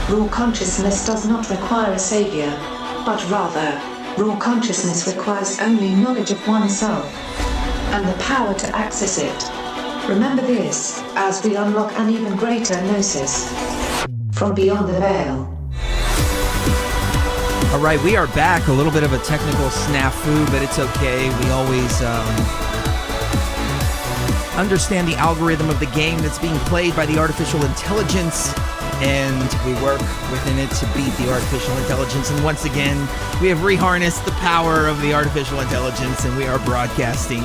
Raw consciousness does not require a savior, but rather, raw consciousness requires only knowledge of oneself and the power to access it. Remember this, as we unlock an even greater Gnosis from beyond the veil. All right, we are back. A little bit of a technical snafu, but it's okay. We always understand the algorithm of the game that's being played by the artificial intelligence, and we work within it to beat the artificial intelligence. And once again, we have reharnessed the power of the artificial intelligence, and we are broadcasting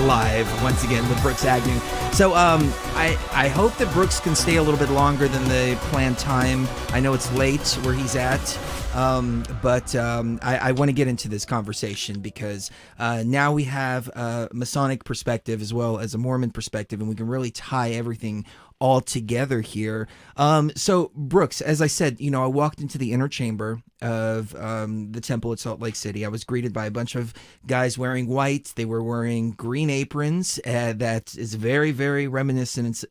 live once again with Brooks Agnew. So I hope that Brooks can stay a little bit longer than the planned time. I know it's late where he's at. But I want to get into this conversation because now we have a Masonic perspective as well as a Mormon perspective, and we can really tie everything all together here. So Brooks, as I said, I walked into the inner chamber of the temple at Salt Lake City. I was greeted by a bunch of guys wearing white. They were wearing green aprons. That is very, very reminiscent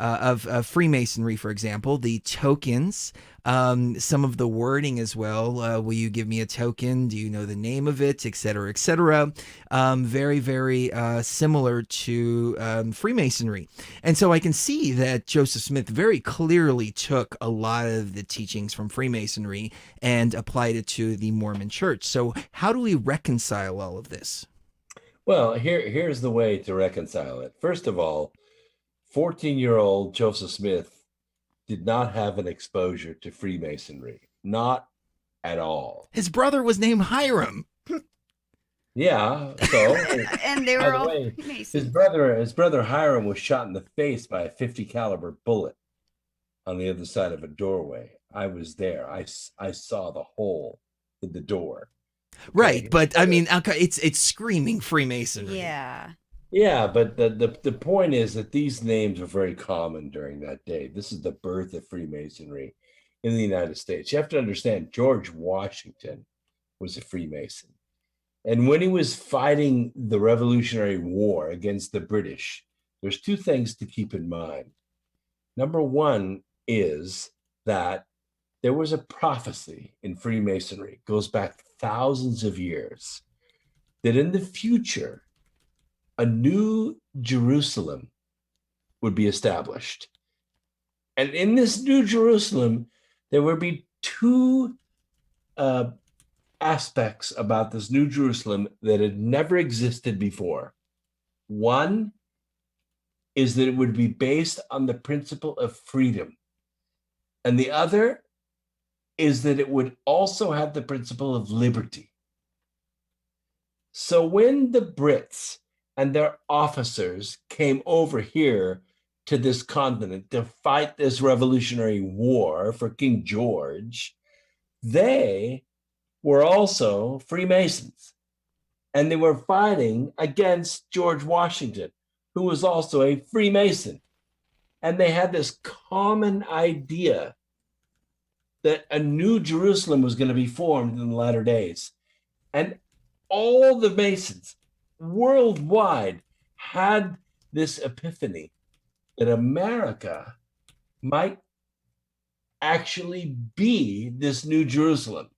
of Freemasonry, for example. The tokens, some of the wording as well. Will you give me a token? Do you know the name of it? Et cetera, et cetera. Very, very similar to Freemasonry. And so I can see that Joseph Smith very clearly took a lot of the teachings from Freemasonry and applied it to the Mormon church. So how do we reconcile all of this? Well, here's the way to reconcile it. First of all, 14-year-old Joseph Smith did not have an exposure to Freemasonry. Not at all. His brother was named Hiram. Yeah, so and they were all Freemasons. His brother Hiram was shot in the face by a 50 caliber bullet on the other side of a doorway. I was there. I saw the hole in the door. Right, okay. But I mean, it's screaming Freemasonry. Yeah. Yeah, but the point is that these names were very common during that day. This is the birth of Freemasonry in the United States. You have to understand, George Washington was a Freemason. And when he was fighting the Revolutionary War against the British, there's two things to keep in mind. Number one is that there was a prophecy in Freemasonry, it goes back thousands of years, that in the future, a new Jerusalem would be established. And in this new Jerusalem, there would be two aspects about this new Jerusalem that had never existed before. One is that it would be based on the principle of freedom. And the other is that it would also have the principle of liberty. So when the Brits and their officers came over here to this continent to fight this Revolutionary War for King George, they were also Freemasons. And they were fighting against George Washington, who was also a Freemason. And they had this common idea that a new Jerusalem was going to be formed in the latter days. And all the Masons worldwide had this epiphany that America might actually be this new Jerusalem.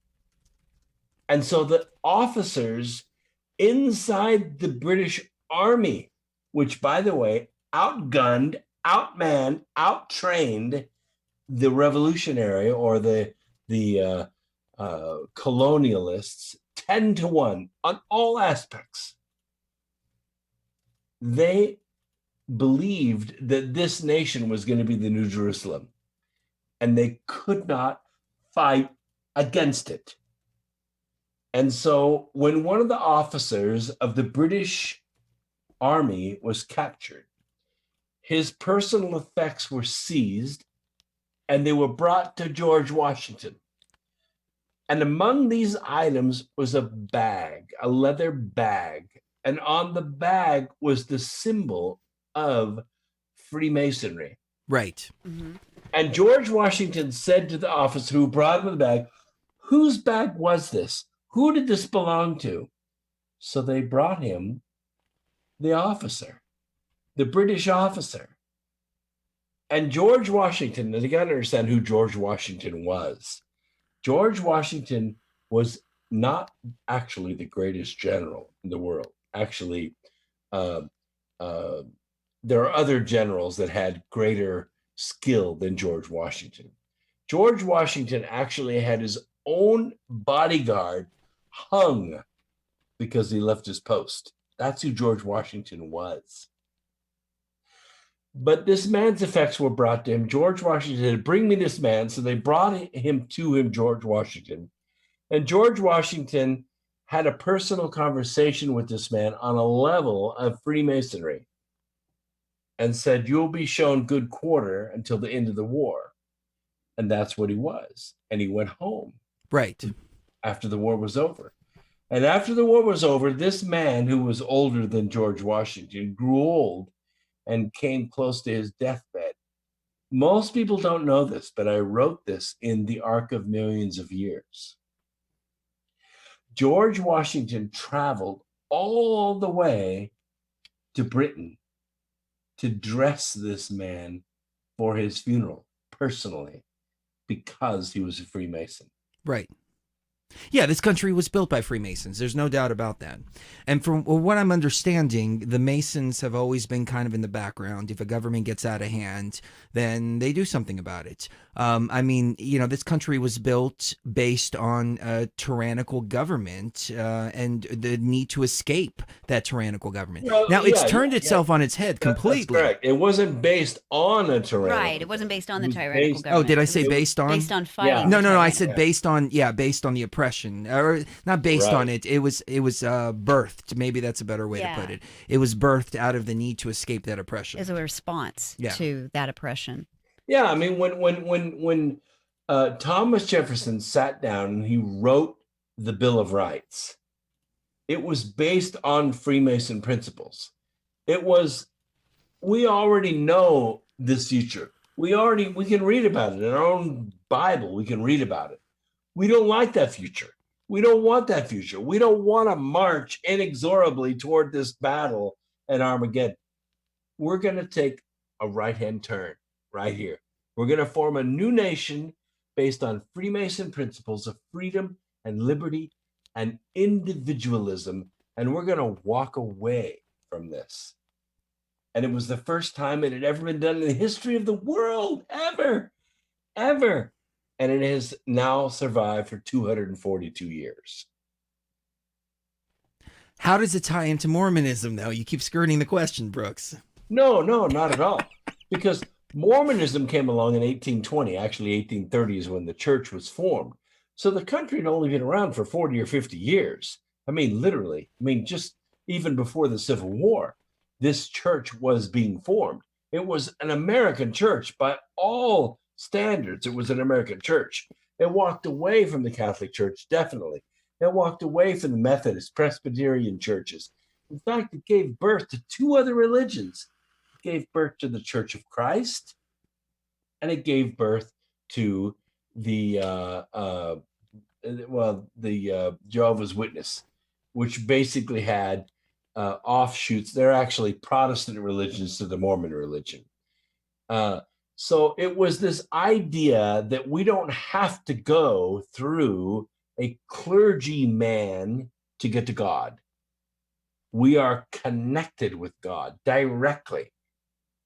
And so the officers inside the British Army, which, by the way, outgunned, outmanned, outtrained the revolutionary or the colonialists 10-1 on all aspects. They believed that this nation was going to be the New Jerusalem, and they could not fight against it. And so when one of the officers of the British Army was captured, his personal effects were seized and they were brought to George Washington. And among these items was a bag, a leather bag. And on the bag was the symbol of Freemasonry. Right. Mm-hmm. And George Washington said to the officer who brought him the bag, "Whose bag was this? Who did this belong to?" So they brought him the officer, the British officer. And George Washington, and you got to understand who George Washington was. George Washington was not actually the greatest general in the world. Actually, uh, uh, there are other generals that had greater skill than George Washington. George Washington actually had his own bodyguard hung because he left his post. That's who George Washington was. But this man's effects were brought to him. George Washington said, bring me this man. So they brought him to him, George Washington. And George Washington had a personal conversation with this man on a level of Freemasonry and said, you'll be shown good quarter until the end of the war. And that's what he was. And he went home. Right. After the war was over. And after the war was over, this man who was older than George Washington grew old and came close to his deathbed. Most people don't know this, but I wrote this in the Arc of Millions of Years. George Washington traveled all the way to Britain to dress this man for his funeral personally because he was a Freemason. Right. Yeah, this country was built by Freemasons. There's no doubt about that. And from what I'm understanding, the Masons have always been kind of in the background. If a government gets out of hand, then they do something about it. I mean, you know, this country was built based on a tyrannical government and the need to escape that tyrannical government. Well, now, it's turned itself on its head completely. That's correct. It wasn't based on a tyrannical. Right. It wasn't based on the tyrannical government. Oh, did I say based on? Based on fighting. No, I said based on, based on the oppression, or not based on it. It was birthed. Maybe that's a better way to put it. It was birthed out of the need to escape that oppression. As a response to that oppression. Yeah, I mean, when Thomas Jefferson sat down and he wrote the Bill of Rights, it was based on Freemason principles. It was, we already know this future. We can read about it in our own Bible. We can read about it. We don't like that future. We don't want that future. We don't want to march inexorably toward this battle at Armageddon. We're going to take a right-hand turn right here. We're going to form a new nation based on Freemason principles of freedom and liberty and individualism, and we're going to walk away from this. And it was the first time it had ever been done in the history of the world, ever. And it has now survived for 242 years. How does it tie into Mormonism, though? You keep skirting the question, Brooks. No, not at all. Because Mormonism came along in 1820. Actually, 1830 is when the church was formed. So the country had only been around for 40 or 50 years. I mean, literally. I mean, just even before the Civil War, this church was being formed. It was an American church by all standards. It was an American church. It walked away from the Catholic Church, definitely. It walked away from the Methodist, Presbyterian churches. In fact, it gave birth to two other religions. It gave birth to the Church of Christ, and it gave birth to the Jehovah's Witness, which basically had offshoots. They're actually Protestant religions to the Mormon religion. So it was this idea that we don't have to go through a clergyman to get to God. We are connected with God directly.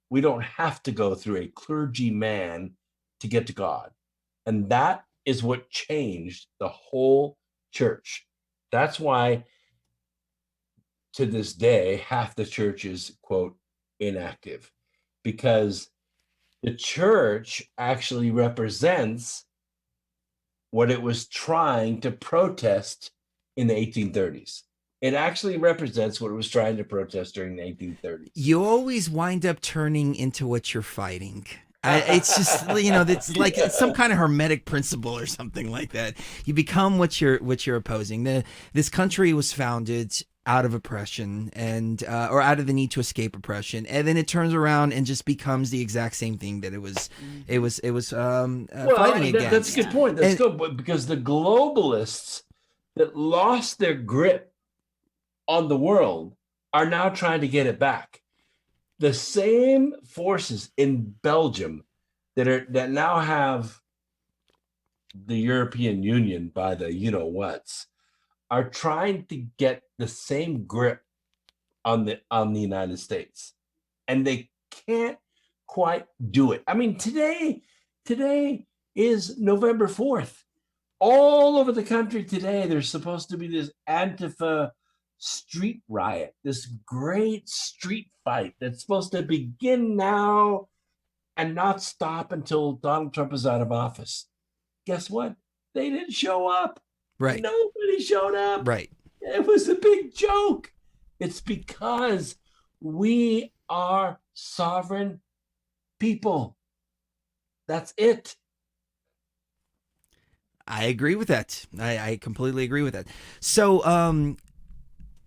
We don't have to go through a clergyman to get to God. And that is what changed the whole church. That's why to this day, half the church is, quote, inactive, because the church actually represents what it was trying to protest in the 1830s. It actually represents what it was trying to protest during the 1830s. You always wind up turning into what you're fighting. It's just, it's like it's some kind of hermetic principle or something like that. You become what you're opposing. This country was founded out of oppression and or out of the need to escape oppression, and then it turns around and just becomes the exact same thing that it was fighting against. That's a good point. That's good, because the globalists that lost their grip on the world are now trying to get it back. the same forces in Belgium that now have the European Union by the you-know-whats are trying to get the same grip on the United States. And they can't quite do it. I mean, today is November 4th. All over the country today, there's supposed to be this Antifa street riot, this great street fight that's supposed to begin now and not stop until Donald Trump is out of office. Guess what? They didn't show up. Right. Nobody showed up. Right. It was a big joke. It's because we are sovereign people. That's it. I agree with that. I completely agree with that. So,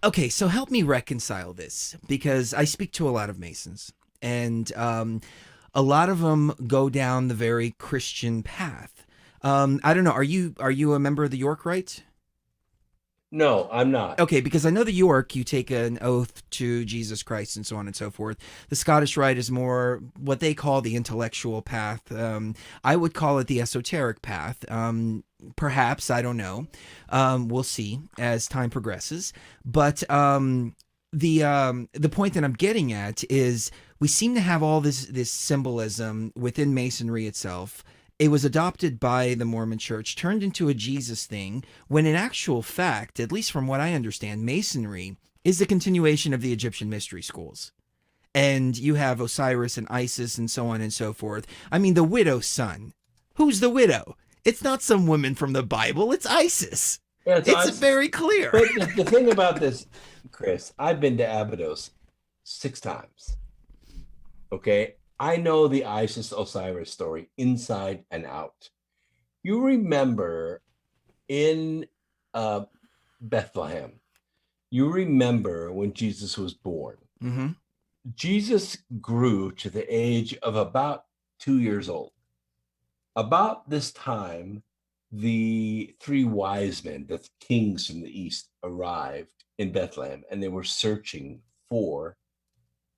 okay, so help me reconcile this, because I speak to a lot of Masons, and a lot of them go down the very Christian path. I don't know. Are you a member of the York Rite? No, I'm not. Okay, because I know the York, you take an oath to Jesus Christ and so on and so forth. The Scottish Rite is more what they call the intellectual path. I would call it the esoteric path. Perhaps, I don't know. We'll see as time progresses. But the point that I'm getting at is we seem to have all this symbolism within Masonry itself. It was adopted by the Mormon Church, turned into a Jesus thing, when in actual fact, at least from what I understand, Masonry is the continuation of the Egyptian mystery schools. And you have Osiris and Isis and so on and so forth. I mean, the widow's son. Who's the widow? It's not some woman from the Bible. It's Isis. Yeah, it's very clear. But the thing about this, Chris, I've been to Abydos 6 times. Okay? I know the Isis Osiris story inside and out. You remember in Bethlehem, you remember when Jesus was born. Mm-hmm. Jesus grew to the age of about 2 years old. About this time, the 3 wise men, the kings from the east, arrived in Bethlehem, and they were searching for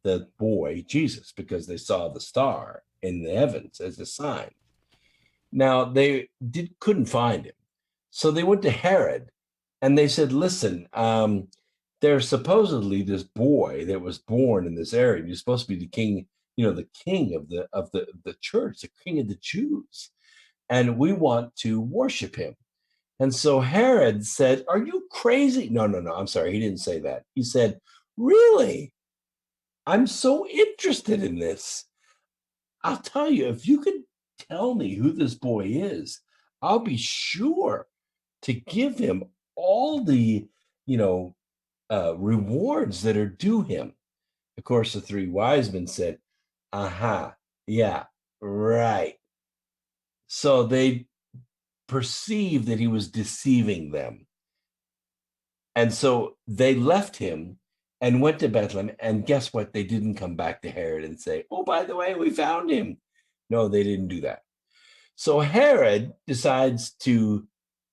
the boy Jesus because they saw the star in the heavens as a sign. Now they couldn't find him, so they went to Herod, and they said, "Listen, there's supposedly this boy that was born in this area. You're supposed to be the king, the king of the church, the king of the Jews, and we want to worship him." And so Herod said, "Are you crazy?" No. I'm sorry, he didn't say that. He said, "Really? I'm so interested in this. I'll tell you, if you could tell me who this boy is, I'll be sure to give him all the, rewards that are due him." Of course, the 3 wise men said, "Aha, yeah, right." So they perceived that he was deceiving them. And so they left him and went to Bethlehem, and guess what? They didn't come back to Herod and say, "Oh, by the way, we found him." No, they didn't do that. So Herod decides to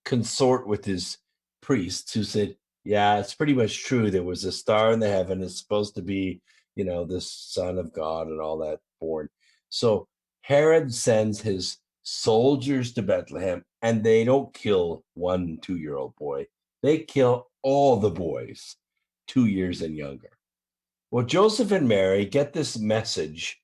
consort with his priests who said, "Yeah, it's pretty much true. There was a star in the heaven. It's supposed to be, the Son of God and all that born." So Herod sends his soldiers to Bethlehem, and they don't kill 1 2-year-old boy. They kill all the boys 2 years and younger. Well, Joseph and Mary get this message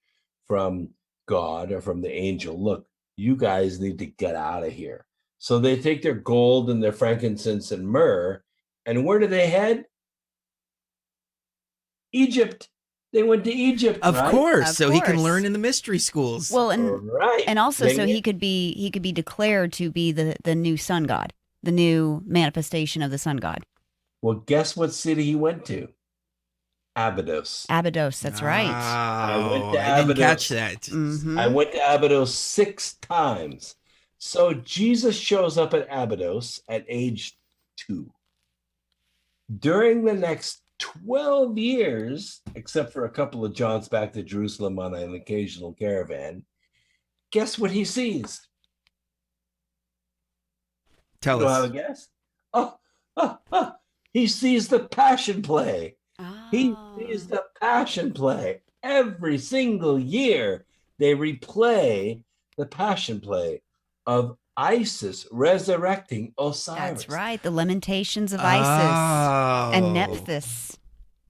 from God or from the angel. "Look, you guys need to get out of here." So they take their gold and their frankincense and myrrh, and where do they head? Egypt. They went to Egypt, of right? course, so he can learn in the mystery schools. Well, and right. and also so he could be declared to be the new sun god, the new manifestation of the sun god. Well, guess what city he went to? Abydos. Abydos, that's right. I didn't catch that. Mm-hmm. I went to Abydos 6 times. So Jesus shows up at Abydos at age 2. During the next 12 years, except for a couple of jaunts back to Jerusalem on an occasional caravan, guess what he sees? Tell us. Have a guess? He sees the Passion Play. Oh. He sees the Passion Play. every single year they replay the passion play of Isis resurrecting Osiris. That's right. The Lamentations of Oh. Isis and Nephthys.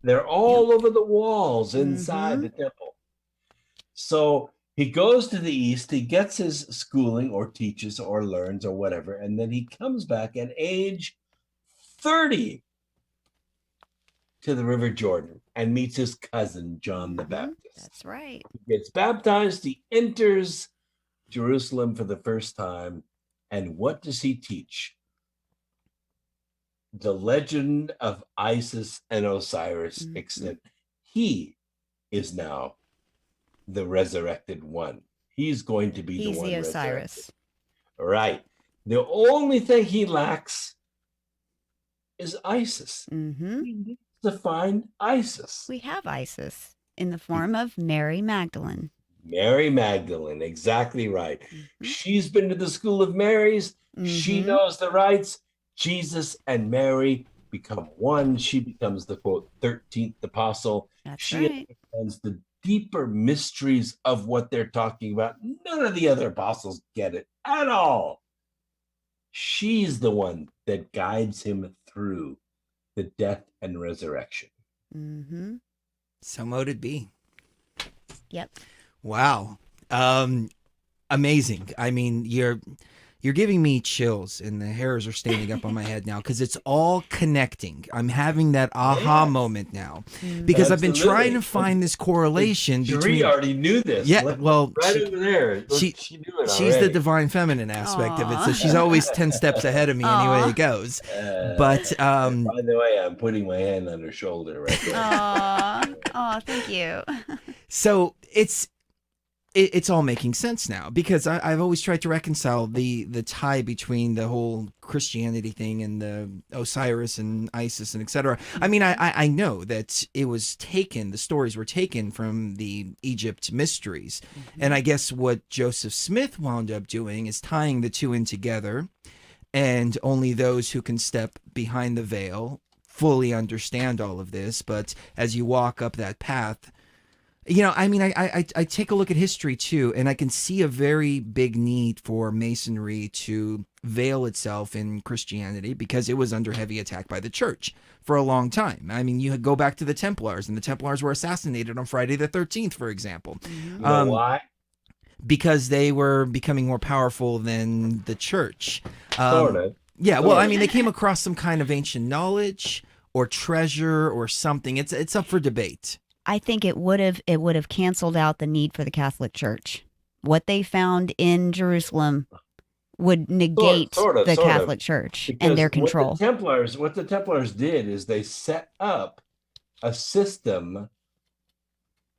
They're all over the walls inside Mhm. the temple. So he goes to the east, he gets his schooling or teaches or learns or whatever, and then he comes back at age 30 to the River Jordan and meets his cousin, John the Baptist. That's right. He gets baptized, he enters Jerusalem for the first time, and what does he teach? The legend of Isis and Osiris, except he is now the resurrected one. He's going to be He's the one the resurrected. Osiris. Right. The only thing he lacks is Isis. Mm-hmm. He needs to find Isis. We have Isis in the form of Mary Magdalene. Mary Magdalene, exactly right. Mm-hmm. She's been to the school of Marys. She knows the rights. Jesus and Mary become one. She becomes the, quote, 13th apostle. That's She right. understands the deeper mysteries of what they're talking about. None of the other apostles get it at all. She's the one that guides him through the death and resurrection. Mm-hmm. So mote it be. Yep. Wow. Amazing. I mean, you're giving me chills and the hairs are standing up on my head now because it's all connecting. I'm having that aha moment now because I've been trying to find this correlation between. Sheree already knew this. Yeah, Look, well, right over there. Look, she knew it she's the already. divine feminine aspect of it, so Aw. she's always 10 steps ahead of me anyway it goes. But by the way, I'm putting my hand on her shoulder right there. Aw, thank you. so it's all making sense now because I've always tried to reconcile the tie between the whole Christianity thing and the Osiris and Isis and etc. I mean, I know that it was taken, the stories were taken from the Egypt mysteries. And I guess what Joseph Smith wound up doing is tying the two in together, and only those who can step behind the veil fully understand all of this. But as you walk up that path, you know, I mean, I take a look at history too, and I can see a very big need for Masonry to veil itself in Christianity because it was under heavy attack by the church for a long time. I mean, you go back to the Templars, and the Templars were assassinated on Friday the 13th, for example. You know why? Because they were becoming more powerful than the church. Sort of. Yeah, well, I mean, they came across some kind of ancient knowledge or treasure or something. It's up for debate. I think it would have canceled out the need for the Catholic Church. What they found in Jerusalem would negate the Catholic Church and their control. What the Templars did is they set up a system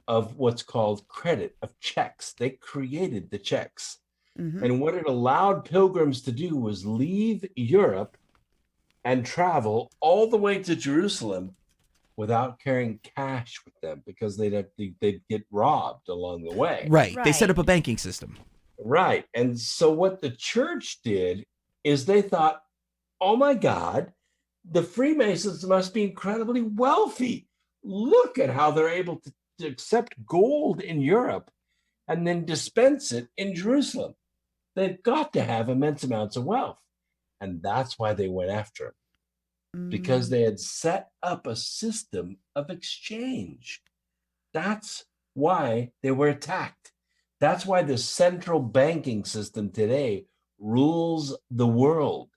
of what's called credit, of checks. They created the checks. And what it allowed pilgrims to do was leave Europe and travel all the way to Jerusalem without carrying cash with them because they'd get robbed along the way. Right. They set up a banking system. Right. And so what the church did is they thought, oh my God, the Freemasons must be incredibly wealthy. Look at how they're able to accept gold in Europe and then dispense it in Jerusalem. They've got to have immense amounts of wealth. And that's why they went after him. Because they had set up a system of exchange. That's why they were attacked. That's why the central banking system today rules the world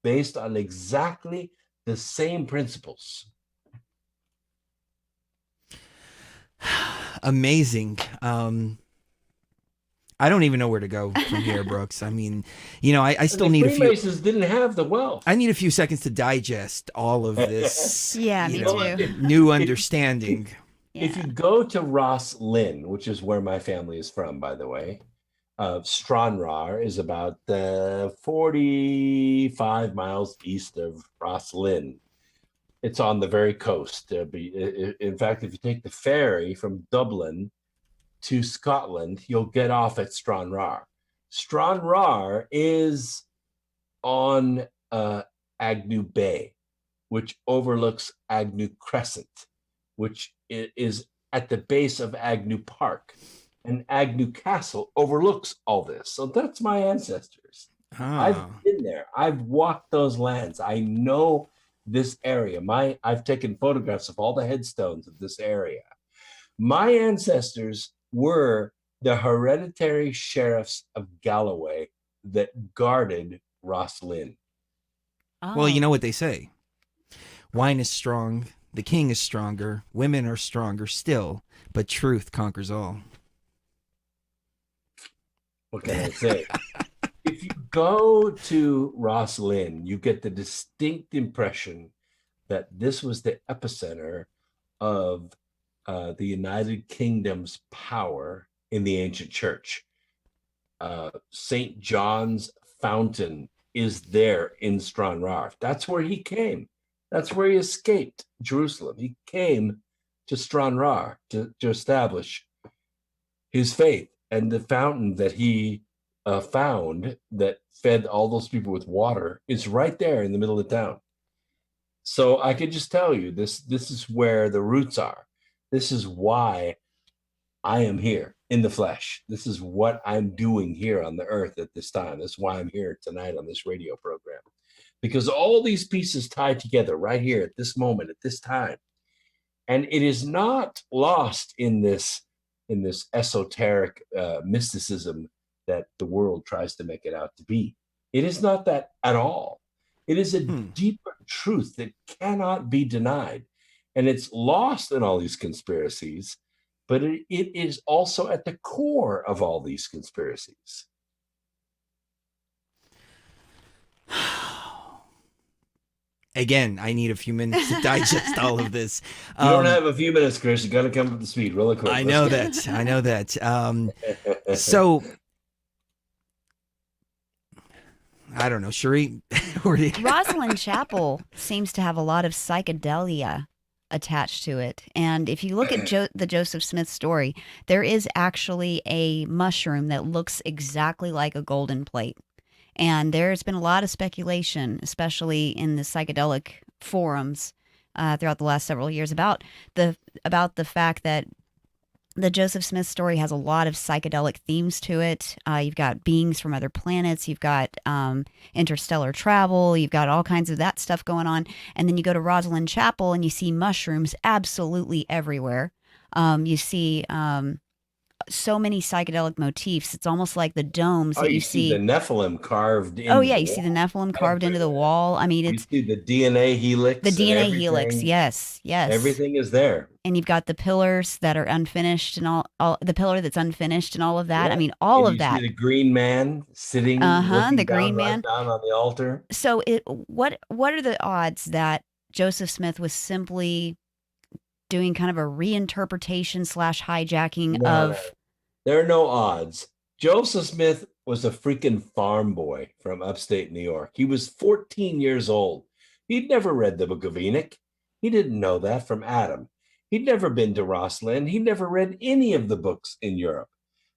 based on exactly the same principles. Amazing. I don't even know where to go from here, Brooks. I mean, you know, I still need a few. Freemasons didn't have the wealth. I need a few seconds to digest all of this. Yeah, me too. New understanding. If you go to Ras Lin, which is where my family is from, by the way, Stranraer is about 45 miles east of Ras Lin. It's on the very coast. In fact, if you take the ferry from Dublin to Scotland, you'll get off at Stranraer. Stranraer is on Agnew Bay, which overlooks Agnew Crescent, which is at the base of Agnew Park. And Agnew Castle overlooks all this. So that's my ancestors. I've been there. I've walked those lands. I know this area. I've taken photographs of all the headstones of this area. My ancestors were the hereditary sheriffs of Galloway that guarded Rosslyn. Oh. Well, you know what they say. Wine is strong, the king is stronger, women are stronger still, but truth conquers all. What can I say? If you go to Rosslyn, you get the distinct impression that this was the epicenter of the United Kingdom's power in the ancient church. St. John's Fountain is there in Stranraer. That's where he came. That's where he escaped Jerusalem. He came to Stranraer to establish his faith. And the fountain that he found that fed all those people with water is right there in the middle of town. So I could just tell you, this is where the roots are. This is why I am here in the flesh. This is what I'm doing here on the earth at this time. That's why I'm here tonight on this radio program. Because all these pieces tie together right here at this moment, at this time. And it is not lost in this esoteric mysticism that the world tries to make it out to be. It is not that at all. It is a deeper truth that cannot be denied. And it's lost in all these conspiracies, but it is also at the core of all these conspiracies. Again, I need a few minutes to digest all of this. You don't have a few minutes, Chris. You got to come up to speed really quick. I know that. I know that. So, I don't know, Sheree. Rosslyn Chapel seems to have a lot of psychedelia attached to it. And if you look at the Joseph Smith story, there is actually a mushroom that looks exactly like a golden plate. And there's been a lot of speculation, especially in the psychedelic forums throughout the last several years, about the fact that the Joseph Smith story has a lot of psychedelic themes to it. You've got beings from other planets. You've got interstellar travel. You've got all kinds of that stuff going on. And then you go to Rosslyn Chapel and you see mushrooms absolutely everywhere. You see so many psychedelic motifs. It's almost like the domes that you see the Nephilim carved in. Oh yeah, you see the Nephilim carved into the wall. I mean, it's you see the DNA helix. The DNA helix, yes. Everything is there. And you've got the pillars that are unfinished and all the pillar that's unfinished and all of that. Yeah. I mean, all and of that. See the green man sitting the green man down on the altar. So what are the odds that Joseph Smith was simply doing kind of a reinterpretation / hijacking of... There are no odds. Joseph Smith was a freaking farm boy from upstate New York. He was 14 years old. He'd never read the Book of Enoch. He didn't know that from Adam. He'd never been to Rosslyn. He never read any of the books in Europe.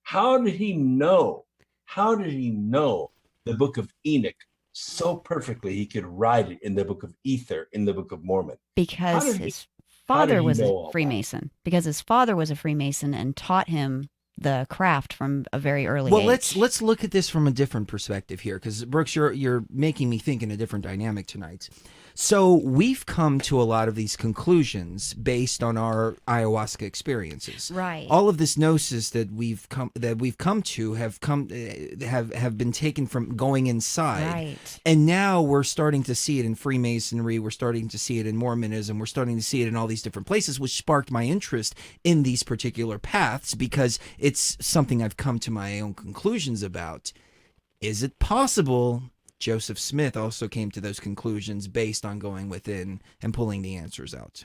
How did he know? How did he know the Book of Enoch so perfectly he could write it in the Book of Ether, in the Book of Mormon? Because his father was a Freemason. Because his father was a Freemason and taught him the craft from a very early age. Let's look at this from a different perspective here, because Brooks, you're making me think in a different dynamic tonight. So we've come to a lot of these conclusions based on our ayahuasca experiences. Right. All of this gnosis that we've come to have been taken from going inside. Right. And now we're starting to see it in Freemasonry, we're starting to see it in Mormonism, we're starting to see it in all these different places, which sparked my interest in these particular paths because it's something I've come to my own conclusions about. Is it possible Joseph Smith also came to those conclusions based on going within and pulling the answers out?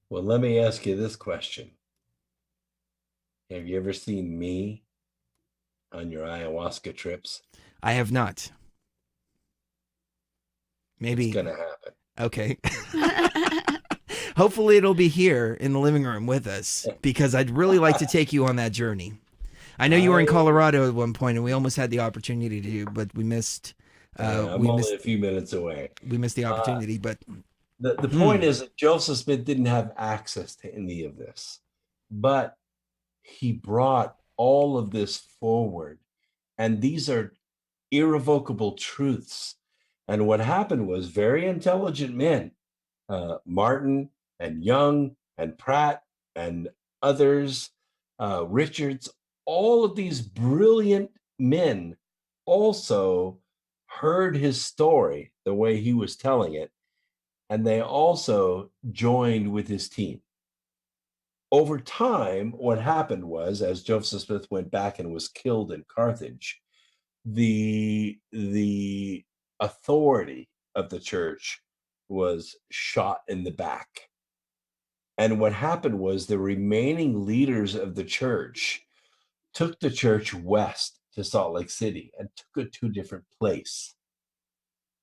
Well, let me ask you this question. Have you ever seen me on your ayahuasca trips? I have not. Maybe. It's going to happen. Okay. Hopefully it'll be here in the living room with us, because I'd really like to take you on that journey. I know you were in Colorado at one point, and we almost had the opportunity to, but we missed. I'm only a few minutes away. We missed the opportunity, but The point is that Joseph Smith didn't have access to any of this, but he brought all of this forward. And these are irrevocable truths. And what happened was very intelligent men, Martin and Young and Pratt and others, Richards, all of these brilliant men also heard his story the way he was telling it, and they also joined with his team. Over time, what happened was, as Joseph Smith went back and was killed in Carthage, the authority of the church was shot in the back. And what happened was the remaining leaders of the church took the church west to Salt Lake City and took it to a different place.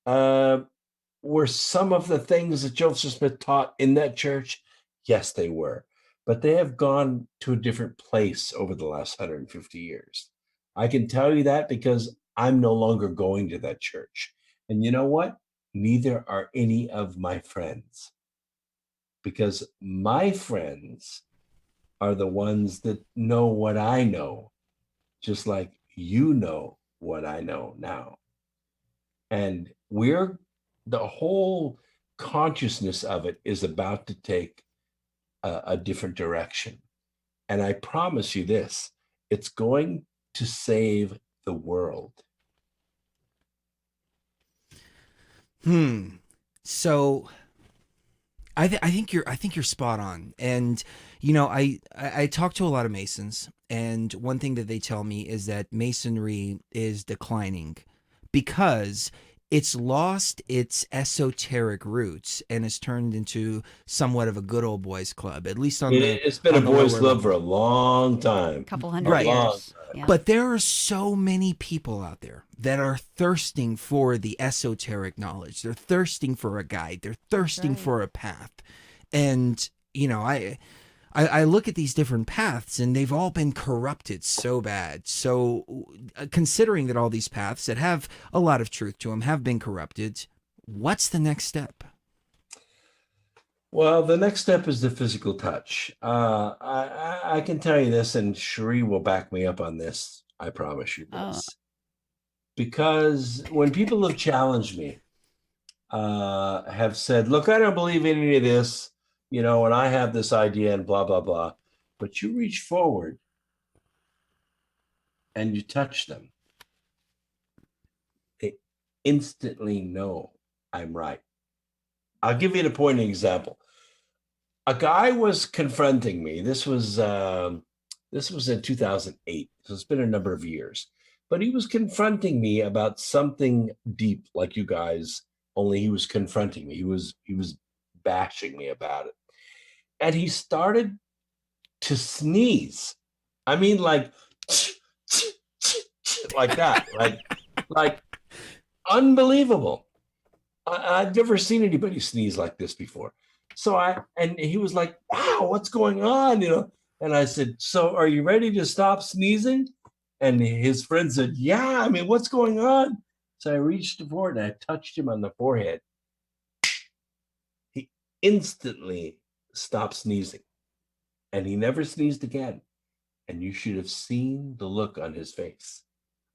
Were some of the things that Joseph Smith taught in that church? Yes, they were. But they have gone to a different place over the last 150 years. I can tell you that because I'm no longer going to that church. And you know what? Neither are any of my friends. Because my friends are the ones that know what I know, just like you know what I know now. And the whole consciousness of it is about to take a different direction. And I promise you this, it's going to save the world. So I think you're spot on. And you know, I talk to a lot of Masons, and one thing that they tell me is that Masonry is declining because it's lost its esoteric roots and has turned into somewhat of a good old boys club, at least It's been a boys club for a long time. Couple hundred years. Yeah. But there are so many people out there that are thirsting for the esoteric knowledge. They're thirsting for a guide. They're thirsting for a path. And, you know, I look at these different paths and they've all been corrupted so bad. So considering that all these paths that have a lot of truth to them have been corrupted, what's the next step? Well, the next step is the physical touch. I can tell you this, and Sheree will back me up on this. I promise you this. Because when people have challenged me, have said, look, I don't believe in any of this, you know, and I have this idea and blah, blah, blah. But you reach forward and you touch them. They instantly know I'm right. I'll give you a pointing example. A guy was confronting me. This was in 2008. So it's been a number of years. But he was confronting me about something deep, like you guys, only he was confronting me. He was bashing me about it. And he started to sneeze. I mean, like like that, like unbelievable. I've never seen anybody sneeze like this before. And he was like, wow, what's going on? You know, and I said, so are you ready to stop sneezing? And his friend said, yeah, I mean, what's going on? So I reached forward and I touched him on the forehead. He instantly stopped sneezing and he never sneezed again. And you should have seen the look on his face.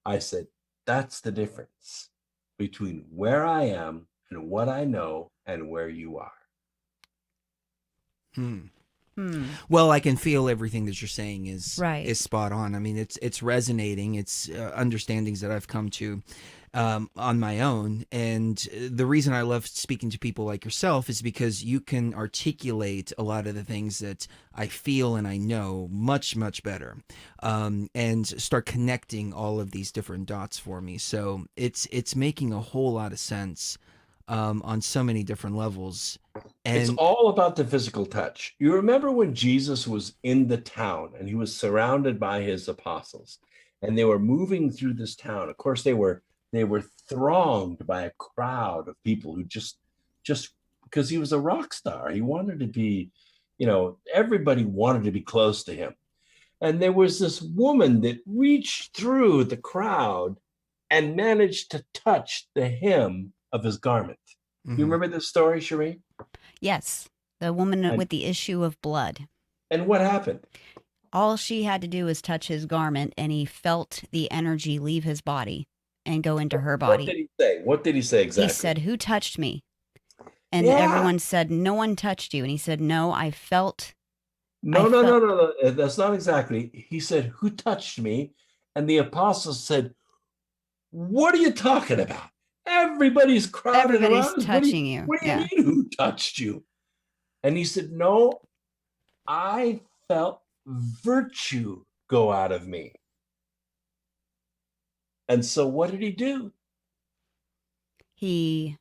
I said, that's the difference between where I am and what I know and where you are. Well, I can feel everything that you're saying is spot on. I mean, it's resonating. It's understandings that I've come to on my own. And the reason I love speaking to people like yourself is because you can articulate a lot of the things that I feel and I know much, much better, and start connecting all of these different dots for me. So it's making a whole lot of sense on so many different levels. And it's all about the physical touch. You remember when Jesus was in the town and he was surrounded by his apostles and they were moving through this town. Of course, they were thronged by a crowd of people who just because he was a rock star. He wanted to be, you know, everybody wanted to be close to him. And there was this woman that reached through the crowd and managed to touch the hem of his garment. You remember this story, Sheree? Yes, the woman And, with the issue of blood. and what happened? All she had to do was touch his garment, and he felt the energy leave his body and go into her What did body. he say? What did he say He exactly? said, "Who touched me?" And Yeah. everyone said, "No one touched you." And he said, "No, I felt, No, I no, no, felt." no, no. That's not exactly. He said, "Who touched me?" And the apostles said, "What are you talking about? Everybody's crowded Everybody's around us. touching you. What do you Yeah. mean, who touched you?" And he said, "No, I felt virtue go out of me." And so what did he do? He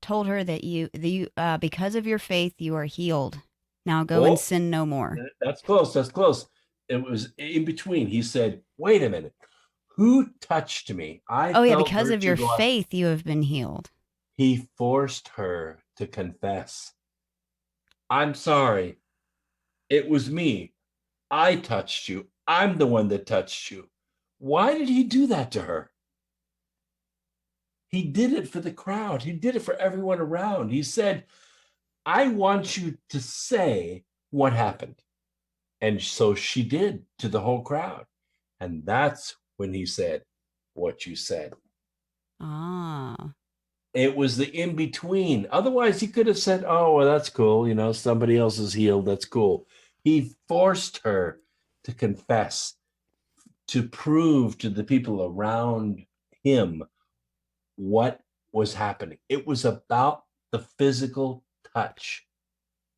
told her that because of your faith, you are healed. Now go and Oh, sin no more. that's close. That's close. It was in between. He said, "Wait a minute. Who touched me? I Oh, yeah, felt because of virtue your go out." faith, you have been healed. He forced her to confess. "I'm sorry. It was me. I touched you. I'm the one that touched you." Why did he do that to her? He did it for the crowd. He did it for everyone around. He said, "I want you to say what happened." And so she did to the whole crowd. And that's when he said, "What you said." Ah, It was the in between. Otherwise, he could have said, "Oh, well, that's cool. Somebody else is healed. That's cool." He forced her to confess, to prove to the people around him what was happening. It was about the physical touch.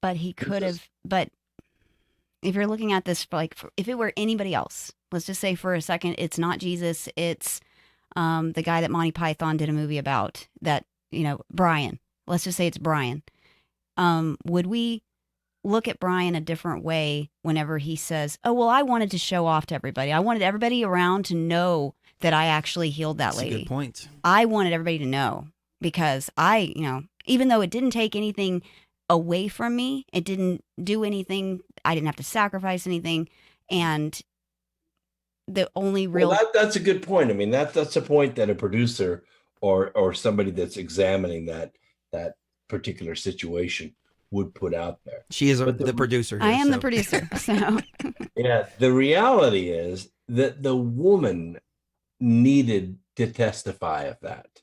but he This could is have. But if you're looking at this, if it were anybody else, let's just say for a second, it's not Jesus. It's the guy that Monty Python did a movie about. That Brian. Let's just say it's Brian. Would we look at Brian a different way whenever he says, "Oh, well, I wanted to show off to everybody. I wanted everybody around to know that I actually healed that That's a good lady. point. I wanted everybody to know because even though it didn't take anything away from me, it didn't do anything. I didn't have to sacrifice anything. And the only Well, real, that's a good point. I mean, that's a point that a producer or somebody that's examining that particular situation would put out there. She is But the producer I here. am the So producer. So, yeah, the reality is that the woman needed to testify of that.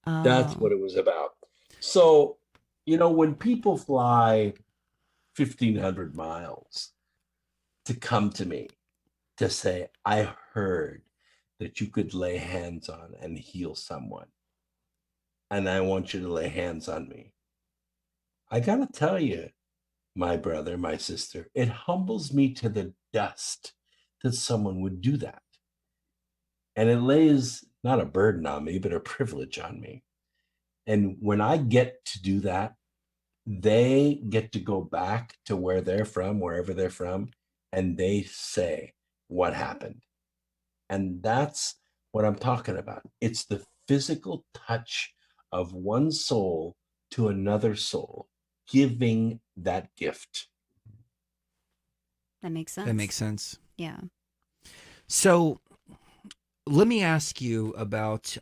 That's oh, what it was about. So, when people fly 1,500 miles to come to me to say, "I heard that you could lay hands on and heal someone, and I want you to lay hands on me." I got to tell you, my brother, my sister, it humbles me to the dust that someone would do that. And it lays not a burden on me, but a privilege on me. And when I get to do that, they get to go back to where they're from, wherever they're from, and they say what happened. And that's what I'm talking about. It's the physical touch of one soul to another soul, giving that gift. that makes sense. that makes sense. Yeah. So let me ask you about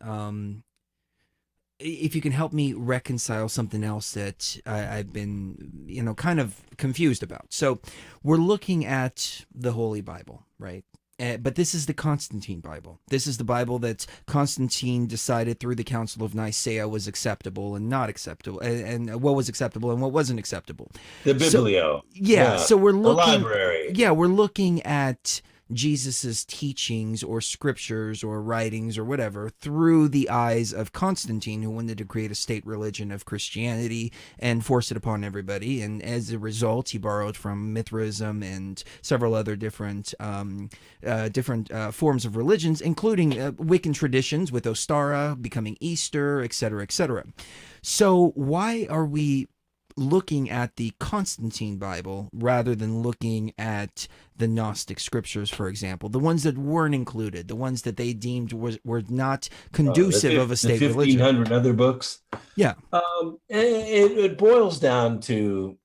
if you can help me reconcile something else that I've been, kind of confused about. So we're looking at the Holy Bible, right? But this is the Constantine Bible. This is the Bible that Constantine decided through the Council of Nicaea was acceptable and not acceptable, and what was acceptable and what wasn't acceptable. The So, Biblio. yeah, so we're The looking. library. Yeah, we're looking at Jesus's teachings or scriptures or writings or whatever through the eyes of Constantine, who wanted to create a state religion of Christianity and force it upon everybody. And as a result, he borrowed from Mithraism and several other different forms of religions, including Wiccan traditions with Ostara becoming Easter, etc., etc. So why are we looking at the Constantine Bible rather than looking at the Gnostic scriptures, for example, the ones that weren't included, the ones that they deemed were not conducive of a state the religion? 1,500 other books. Yeah. It boils down to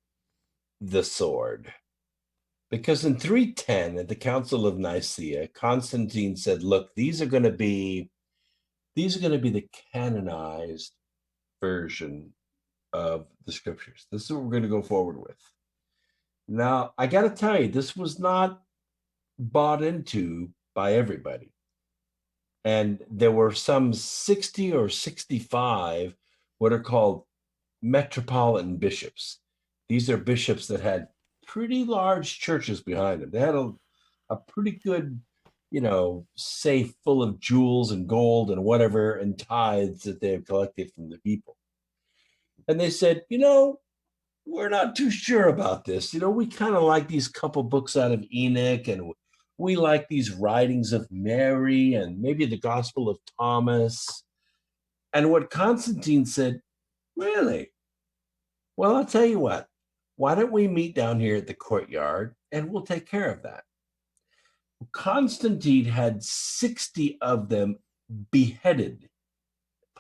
the sword. Because in 310 at the Council of Nicaea, Constantine said, "Look, these are going to be These are going to be the canonized version of the scriptures. This is what we're going to go forward with. Now, I got to tell you, this was not bought into by everybody. And there were some 60 or 65 what are called metropolitan bishops. These are bishops that had pretty large churches behind them. They had a pretty good, safe full of jewels and gold and whatever and tithes that they have collected from the people. And they said, we're not too sure about this. We kind of like these couple books out of Enoch, and we like these writings of Mary and maybe the Gospel of Thomas. And what Constantine said, really? Well, I'll tell you what, why don't we meet down here at the courtyard and we'll take care of that. Constantine had 60 of them beheaded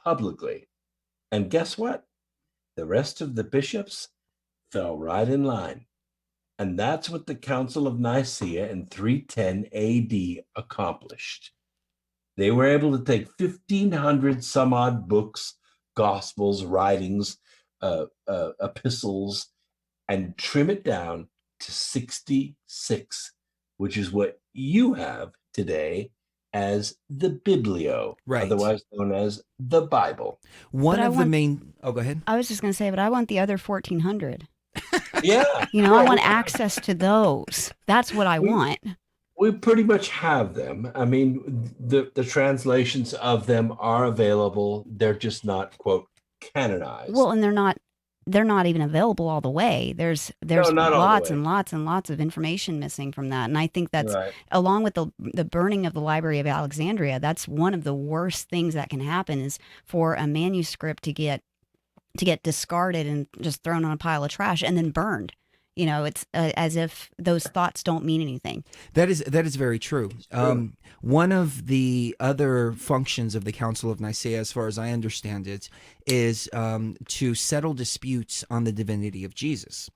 publicly. And guess what? The rest of the bishops fell right in line. And that's what the Council of Nicaea in 310 AD accomplished. They were able to take 1,500 some odd books, gospels, writings, epistles, and trim it down to 66, which is what you have today as the Biblio, right, otherwise known as the Bible. Go ahead. I was just going to say, but I want the other 1,400. Yeah. I want access to those. That's what I want. We pretty much have them. I mean, the translations of them are available. They're just not, quote, canonized. Well, and they're not even available all the way. There's lots and lots and lots of information missing from that. And I think that's right. Along with the burning of the Library of Alexandria, that's one of the worst things that can happen, is for a manuscript to get discarded and just thrown on a pile of trash and then burned. It's as if those thoughts don't mean anything. That is very true. One of the other functions of the Council of Nicaea, as far as I understand it, is to settle disputes on the divinity of Jesus.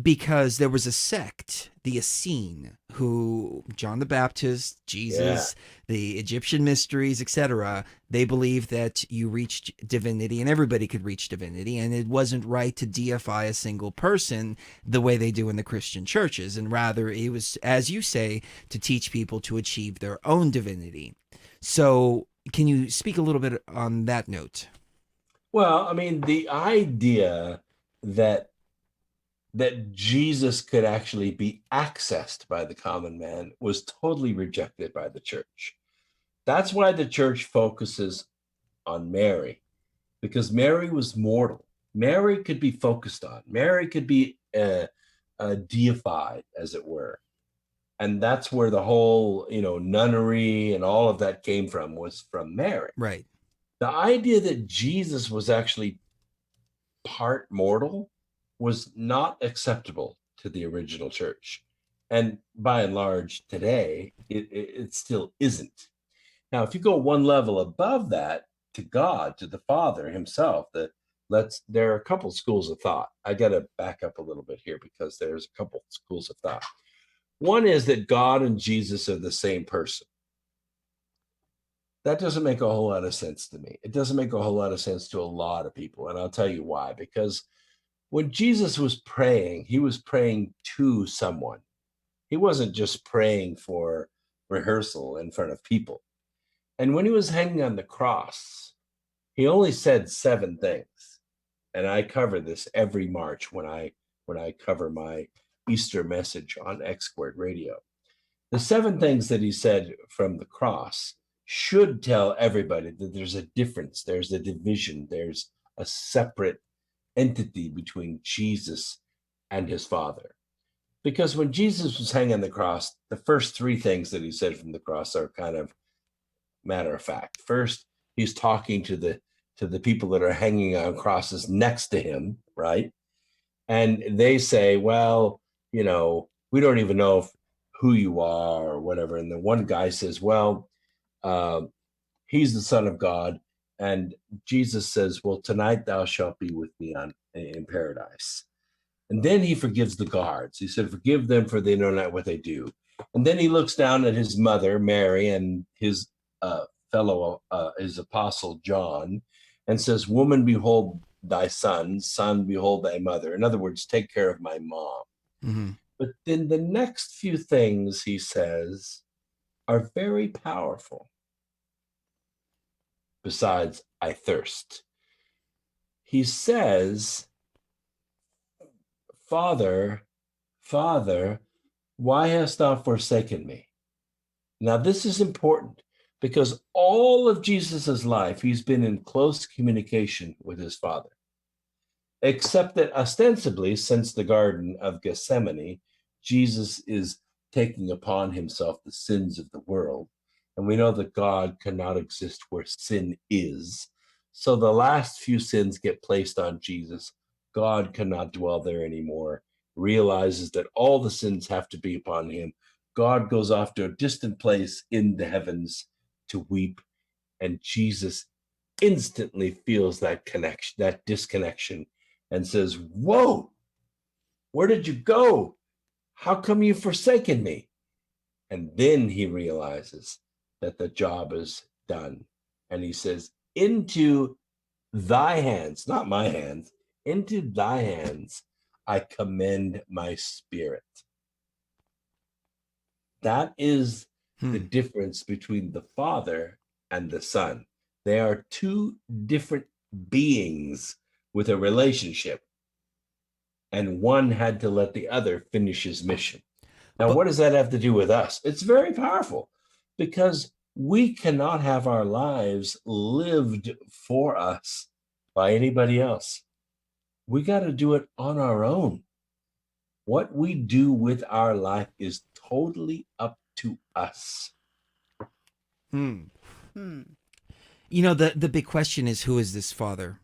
Because there was a sect, the Essene, who John the Baptist, Jesus, the Egyptian mysteries, etc., they believed that you reached divinity and everybody could reach divinity, and it wasn't right to deify a single person the way they do in the Christian churches, and rather it was, as you say, to teach people to achieve their own divinity. So can you speak a little bit on that note? Well, I mean, the idea that Jesus could actually be accessed by the common man was totally rejected by the church. That's why the church focuses on Mary, because Mary was mortal. Mary could be focused on. Mary could be deified, as it were. And that's where the whole, nunnery and all of that came from, was from Mary. Right. The idea that Jesus was actually part mortal was not acceptable to the original church. And by and large, today, it still isn't. Now, if you go one level above that to God, to the Father himself, there are a couple schools of thought. I got to back up a little bit here because there's a couple schools of thought. One is that God and Jesus are the same person. That doesn't make a whole lot of sense to me. It doesn't make a whole lot of sense to a lot of people. And I'll tell you why. Because when Jesus was praying, he was praying to someone. He wasn't just praying for rehearsal in front of people. And when he was hanging on the cross, he only said 7 things. And I cover this every March when I cover my Easter message on X Squared Radio. The 7 things that he said from the cross should tell everybody that there's a difference, there's a division, there's a separate entity between Jesus and his Father. Because when Jesus was hanging on the cross, the first 3 things that he said from the cross are kind of matter of fact. First, he's talking to the people that are hanging on crosses next to him, right? And they say, well, we don't even know who you are or whatever. And the one guy says, well, he's the Son of God. And Jesus says, well, tonight thou shalt be with me in paradise. And then he forgives the guards. He said, forgive them, for they know not what they do. And then he looks down at his mother, Mary, and his his apostle John, and says, "Woman, behold thy son, son, behold thy mother." In other words, take care of my mom. Mm-hmm. But then the next few things he says are very powerful. Besides, I thirst. He says, Father, Father, why hast thou forsaken me? Now, this is important because all of Jesus's life, he's been in close communication with his Father, except that ostensibly, since the Garden of Gethsemane, Jesus is taking upon himself the sins of the world. And we know that God cannot exist where sin is. So the last few sins get placed on Jesus. God cannot dwell there anymore, realizes that all the sins have to be upon him. God goes off to a distant place in the heavens to weep, and Jesus instantly feels that connection, that disconnection, and says, "Whoa, where did you go? How come you've forsaken me?" And then he realizes that the job is done. And he says, "Into thy hands," not my hands, "into thy hands I commend my spirit." That is the difference between the Father and the Son. They are two different beings with a relationship, and one had to let the other finish his mission. Now, what does that have to do with us? It's very powerful because we cannot have our lives lived for us by anybody else. We got to do it on our own. What we do with our life is totally up to us. You know, the big question is, who is this Father?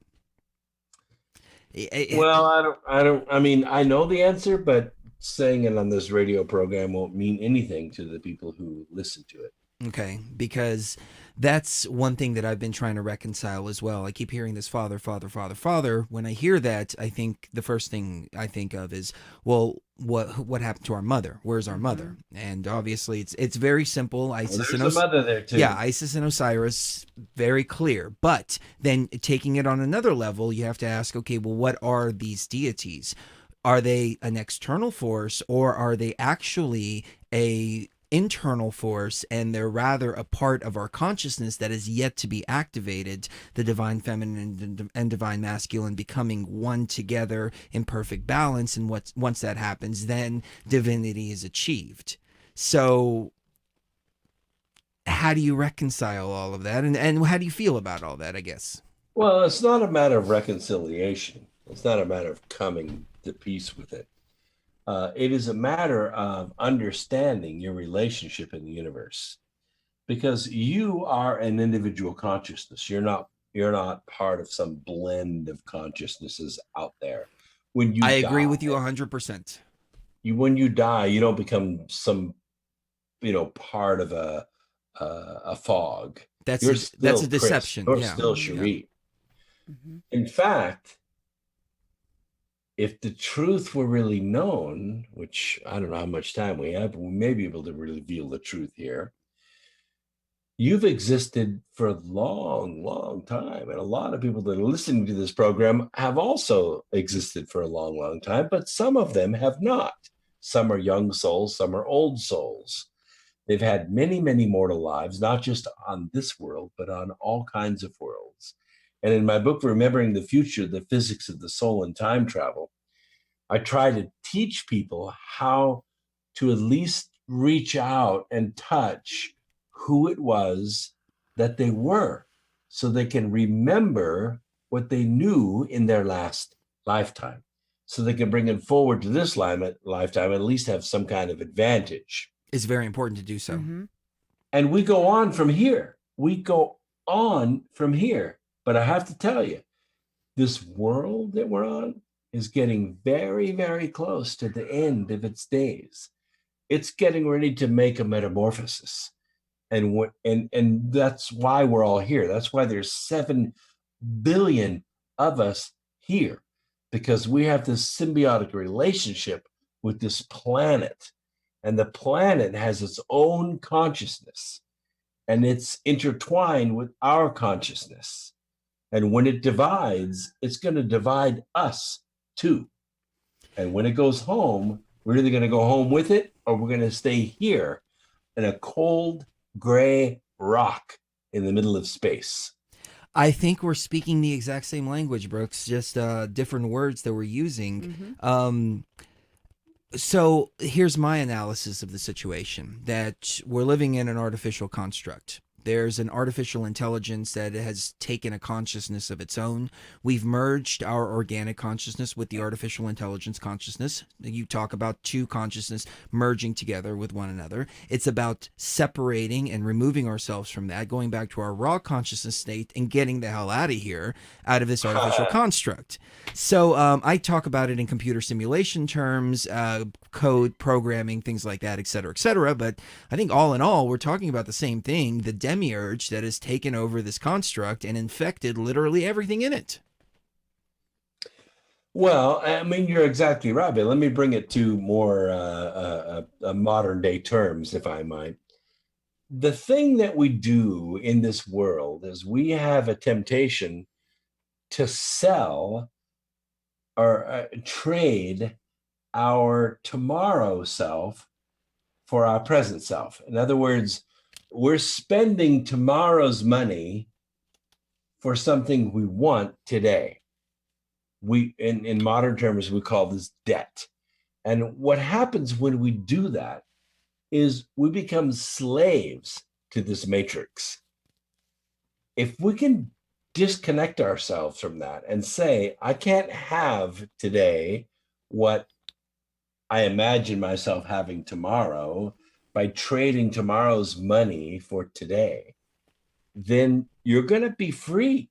Well, I mean, I know the answer, but saying it on this radio program won't mean anything to the people who listen to it. Okay, because that's one thing that I've been trying to reconcile as well. I keep hearing this Father, Father, Father, Father. When I hear that, I think the first thing I think of is, well, what happened to our mother? Where's our mother? And obviously, it's very simple. Isis and there's a mother there too. Yeah, Isis and Osiris, very clear. But then taking it on another level, you have to ask, okay, well, what are these deities? Are they an external force, or are they actually a internal force, and they're rather a part of our consciousness that is yet to be activated, the divine feminine and divine masculine becoming one together in perfect balance, and once that happens, then divinity is achieved. So how do you reconcile all of that, and how do you feel about all that, I guess? Well, it's not a matter of reconciliation. It's not a matter of coming to peace with it. It is a matter of understanding your relationship in the universe, because you are an individual consciousness. You're not part of some blend of consciousnesses out there. When you I agree with you 100%. When you die, you don't become some, part of a fog. That's You're a deception. You're Yeah. still Sheree. Mm-hmm. In fact, if the truth were really known, which I don't know how much time we have, but we may be able to reveal the truth here. You've existed for a long, long time. And a lot of people that are listening to this program have also existed for a long, long time, but some of them have not. Some are young souls, some are old souls. They've had many, many mortal lives, not just on this world, but on all kinds of worlds. And in my book, Remembering the Future, the Physics of the Soul and Time Travel, I try to teach people how to at least reach out and touch who it was that they were, so they can remember what they knew in their last lifetime, so they can bring it forward to this lifetime and at least have some kind of advantage. It's very important to do so. Mm-hmm. And we go on from here. But I have to tell you, this world that we're on is getting very, very close to the end of its days. It's getting ready to make a metamorphosis. And that's why we're all here. That's why there's 7 billion of us here, because we have this symbiotic relationship with this planet. And the planet has its own consciousness. and it's intertwined with our consciousness. And when it divides, it's going to divide us too. And when it goes home, we're either going to go home with it or we're going to stay here in a cold, gray rock in the middle of space. I think we're speaking the exact same language, Brooks, just different words that we're using. So here's my analysis of the situation, that we're living in an artificial construct. There's an artificial intelligence that has taken a consciousness of its own. We've merged our organic consciousness with the artificial intelligence consciousness. You talk about two consciousness merging together with one another. It's about separating and removing ourselves from that, going back to our raw consciousness state and getting the hell out of here, out of this artificial construct. So I talk about it in computer simulation terms, code, programming, things like that, et cetera, et cetera. But I think all in all, we're talking about the same thing, the demiurge that has taken over this construct and infected literally everything in it. Well, I mean, you're exactly right, but let me bring it to more modern day terms, if I might. The thing that we do in this world is we have a temptation to sell or trade our tomorrow self for our present self. In other words, we're spending tomorrow's money for something we want today. We, in modern terms, we call this debt. And what happens when we do that is we become slaves to this matrix. If we can disconnect ourselves from that and say, I can't have today what I imagine myself having tomorrow by trading tomorrow's money for today, then you're going to be free.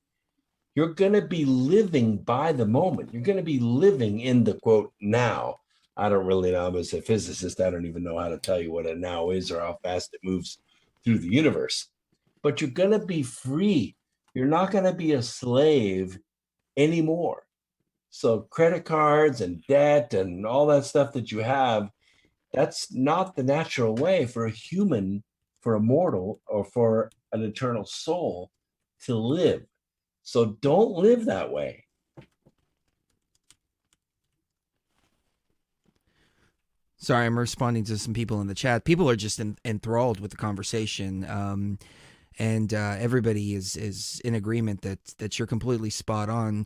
You're going to be living by the moment. You're going to be living in the quote now. I don't really know. As a physicist, I don't even know how to tell you what a now is or how fast it moves through the universe. But you're going to be free. You're not going to be a slave anymore. So credit cards and debt and all that stuff that you have, that's not the natural way for a human, for a mortal, or for an eternal soul to live. So don't live that way. Sorry, I'm responding to some people in the chat. People are just enthralled with the conversation. And everybody is in agreement that you're completely spot on.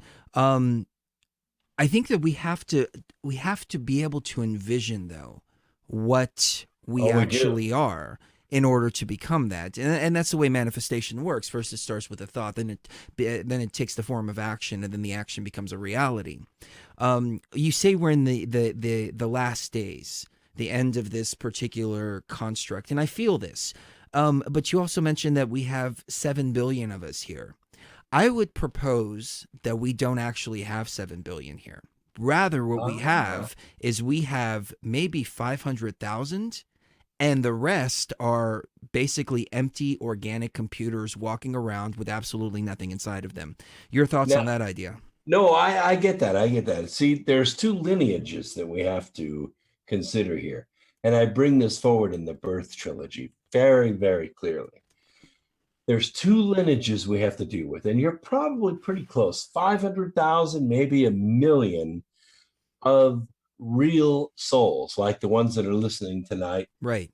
I think that we have to be able to envision, though, what we actually are in order to become that, and that's the way manifestation works. First, it starts with a thought, then it takes the form of action, and then the action becomes a reality. You say we're in the last days, the end of this particular construct, and I feel this. But you also mentioned that we have 7 billion of us here. I would propose that we don't actually have 7 billion here. Rather, what we have is we have maybe 500,000, and the rest are basically empty organic computers walking around with absolutely nothing inside of them. Your thoughts on that idea? No, I get that. I get that. See, there's two lineages that we have to consider here. And I bring this forward in the Birth Trilogy very, very clearly. There's two lineages we have to deal with, and you're probably pretty close. 500,000, maybe 1 million of real souls, like the ones that are listening tonight, right,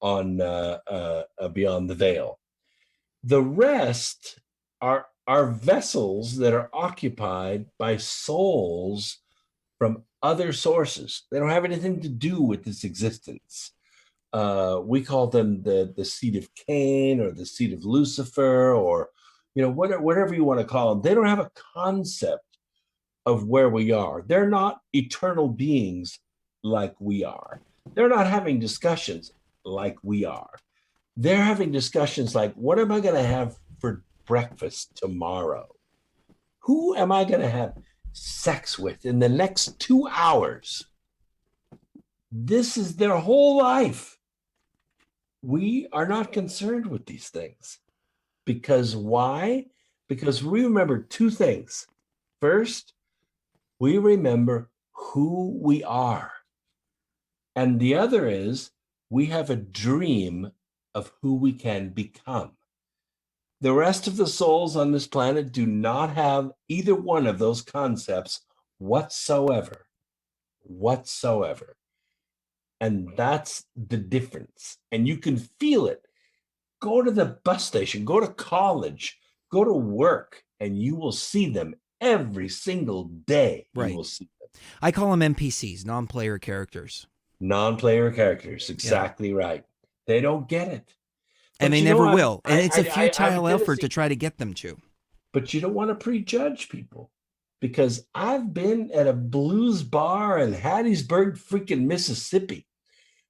on Beyond the Veil. The rest are vessels that are occupied by souls from other sources. They don't have anything to do with this existence. We call them the seed of Cain or the seed of Lucifer, or whatever you want to call them. They don't have a concept of where we are. They're not eternal beings like we are. They're not having discussions like we are. They're having discussions like, what am I going to have for breakfast tomorrow? Who am I going to have sex with in the next 2 hours? This is their whole life. We are not concerned with these things. Because why? Because we remember two things. First, we remember who we are. And the other is we have a dream of who we can become. The rest of the souls on this planet do not have either one of those concepts whatsoever. And that's the difference. And you can feel it. Go to the bus station, go to college, go to work, and you will see them every single day. Right. You will see them. I call them NPCs, non-player characters. Non-player characters, exactly right. They don't get it. And But they you know, never I'm- will. And it's a I'm futile effort Tennessee- to try to get them to. But you don't want to prejudge people, because I've been at a blues bar in Hattiesburg, freaking Mississippi,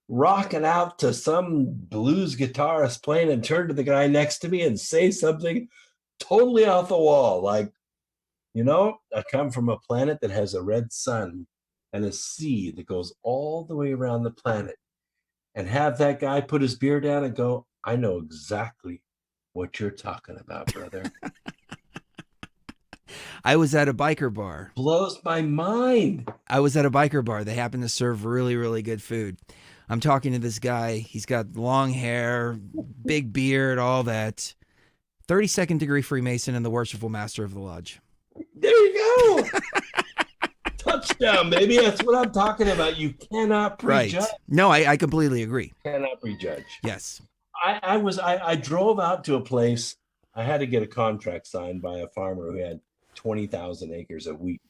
rocking out to some blues guitarist playing, and turn to the guy next to me and say something totally off the wall. Like, I come from a planet that has a red sun and a sea that goes all the way around the planet. And have that guy put his beer down and go, I know exactly what you're talking about, brother. I was at a biker bar. Blows my mind. I was at a biker bar. They happened to serve really, really good food. I'm talking to this guy. He's got long hair, big beard, all that. 32nd degree Freemason and the worshipful master of the lodge. There you go. Touchdown, baby. That's what I'm talking about. You cannot prejudge. Right. No, I completely agree. Cannot prejudge. Yes. I drove out to a place. I had to get a contract signed by a farmer who had 20,000 acres of wheat.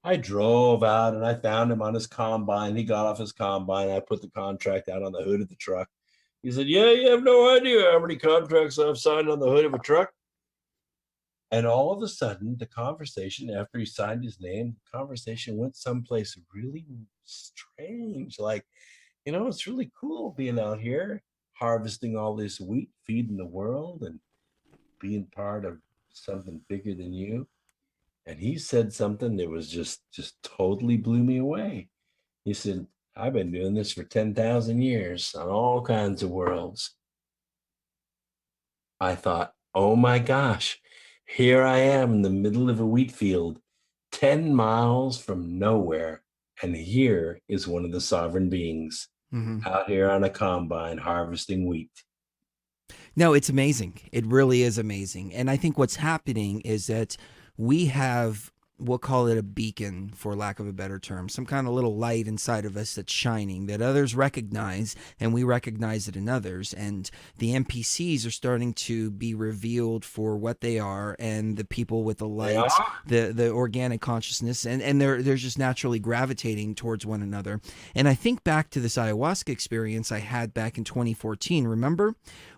I drove out and I found him on his combine. He got off his combine. I put the contract out on the hood of the truck. He said, yeah, you have no idea how many contracts I've signed on the hood of a truck. And all of a sudden, the conversation, after he signed his name, the conversation went someplace really strange. Like, it's really cool being out here, harvesting all this wheat, feeding the world, and being part of something bigger than you. And he said something that was just totally blew me away. He said, I've been doing this for 10,000 years on all kinds of worlds. I thought, oh my gosh, here I am in the middle of a wheat field, 10 miles from nowhere. And here is one of the sovereign beings out here on a combine harvesting wheat. No, it's amazing. It really is amazing. And I think what's happening is that we have, we'll call it a beacon, for lack of a better term, some kind of little light inside of us that's shining that others recognize, and we recognize it in others. And the NPCs are starting to be revealed for what they are, and the people with the light, the organic consciousness, and they're just naturally gravitating towards one another. And I think back to this ayahuasca experience I had back in 2014. Remember?